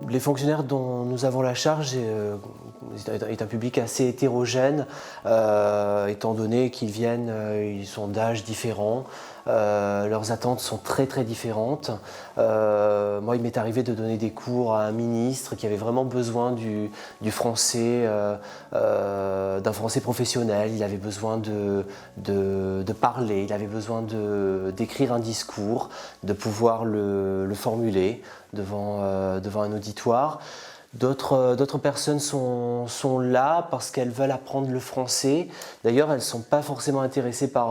Les fonctionnaires dont nous avons la charge est un public assez hétérogène, étant donné qu'ils viennent, ils sont d'âges différents, leurs attentes sont très différentes. Moi, il m'est arrivé de donner des cours à un ministre qui avait vraiment besoin du français, d'un français professionnel. Il avait besoin de parler, il avait besoin d'écrire un discours, de pouvoir le formuler devant un auditoire. D'autres personnes sont là parce qu'elles veulent apprendre le français. D'ailleurs, elles ne sont pas forcément intéressées par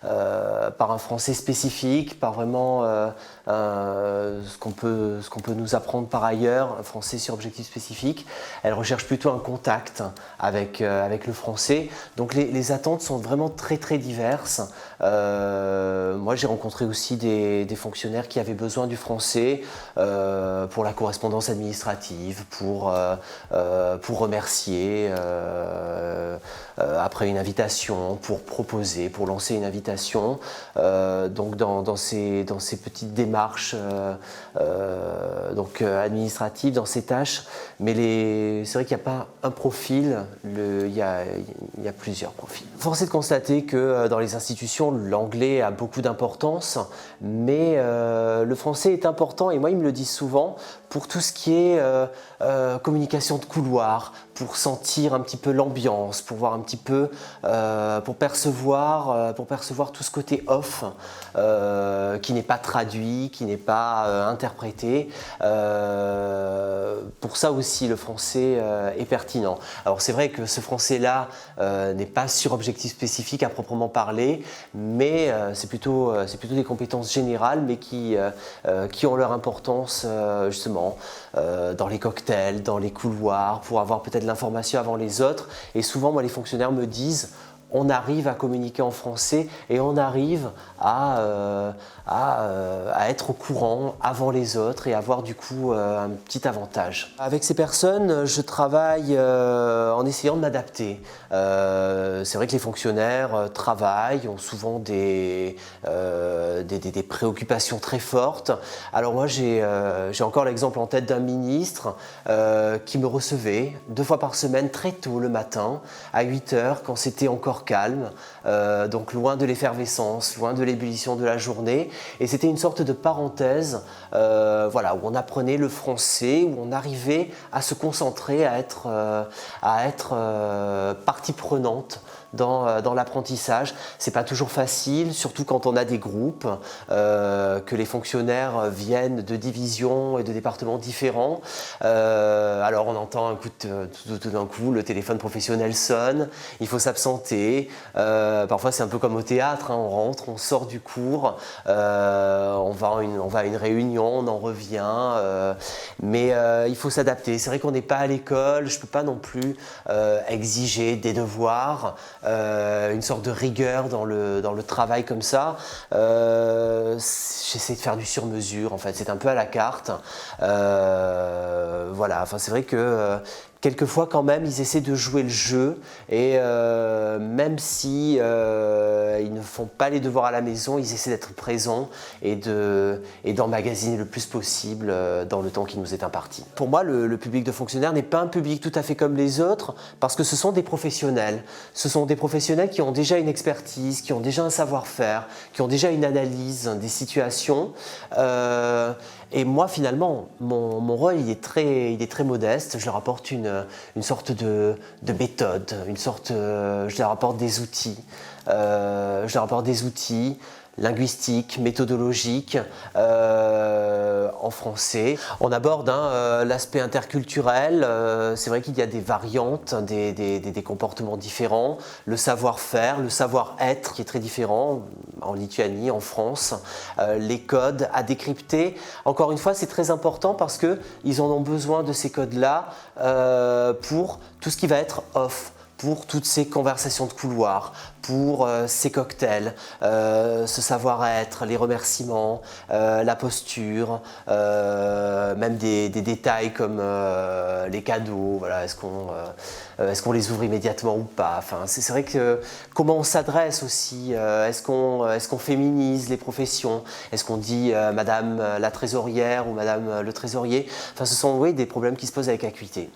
un français spécifique, par vraiment ce qu'on peut nous apprendre par ailleurs, un français sur objectif spécifique. Elles recherchent plutôt un contact avec le français. Donc les attentes sont vraiment très diverses. Moi, j'ai rencontré aussi des fonctionnaires qui avaient besoin du français pour la correspondance administrative, pour remercier après une invitation, pour proposer, pour lancer une invitation. Donc dans ces petites démarches administratives, dans ces tâches, mais c'est vrai qu'il n'y a pas un profil, il y a plusieurs profils. Force est de constater que dans les institutions, l'anglais a beaucoup d'importance, mais le français est important, et moi ils me le disent souvent, pour tout ce qui est communication de couloir, pour sentir un petit peu l'ambiance, pour voir un petit peu, pour percevoir tout ce côté off qui n'est pas traduit, qui n'est pas interprété. Pour ça aussi, le français est pertinent. Alors c'est vrai que ce français-là n'est pas sur objectif spécifique à proprement parler, mais c'est plutôt des compétences générales, mais qui ont leur importance justement dans les cocktails, dans les couloirs, pour avoir peut-être l'information avant les autres. Et souvent, moi, les fonctionnaires me disent: on arrive à communiquer en français et on arrive à être au courant avant les autres et avoir du coup un petit avantage. Avec ces personnes, je travaille en essayant de m'adapter. C'est vrai que les fonctionnaires travaillent, ont souvent des préoccupations très fortes. Alors moi, j'ai encore l'exemple en tête d'un ministre qui me recevait 2 fois par semaine très tôt le matin, à 8 heures, quand c'était encore calme, donc loin de l'effervescence, loin de l'ébullition de la journée, et c'était une sorte de parenthèse où on apprenait le français, où on arrivait à se concentrer, à être partie prenante dans l'apprentissage. C'est pas toujours facile, surtout quand on a des groupes, que les fonctionnaires viennent de divisions et de départements différents. Alors on entend tout d'un coup le téléphone professionnel sonne, il faut s'absenter. Parfois c'est un peu comme au théâtre, hein, on rentre, on sort du cours, on va à une réunion, on en revient, mais il faut s'adapter. C'est vrai qu'on n'est pas à l'école, je ne peux pas non plus exiger des devoirs, une sorte de rigueur dans le travail comme ça. J'essaie de faire du sur-mesure, en fait, c'est un peu à la carte. C'est vrai que quelquefois quand même ils essaient de jouer le jeu, et même si ils ne font pas les devoirs à la maison, ils essaient d'être présents et d'emmagasiner le plus possible dans le temps qui nous est imparti. Pour moi, le public de fonctionnaires n'est pas un public tout à fait comme les autres, parce que ce sont des professionnels. Ce sont des professionnels qui ont déjà une expertise, qui ont déjà un savoir-faire, qui ont déjà une analyse des situations. Et moi, finalement, mon rôle, il est très modeste. Je leur apporte une sorte de méthode, je leur apporte des outils. Linguistiques, méthodologiques, en français. On aborde l'aspect interculturel. C'est vrai qu'il y a des variantes, des comportements différents, le savoir-faire, le savoir-être qui est très différent en Lituanie, en France, les codes à décrypter. Encore une fois, c'est très important parce qu'ils en ont besoin de ces codes-là pour tout ce qui va être off, pour toutes ces conversations de couloir, pour ces cocktails, ce savoir-être, les remerciements, la posture, même des détails comme les cadeaux, voilà, est-ce qu'on les ouvre immédiatement ou pas. Enfin, c'est vrai que comment on s'adresse aussi, est-ce qu'on féminise les professions, est-ce qu'on dit Madame la trésorière ou Madame le trésorier. Enfin, ce sont oui, des problèmes qui se posent avec acuité.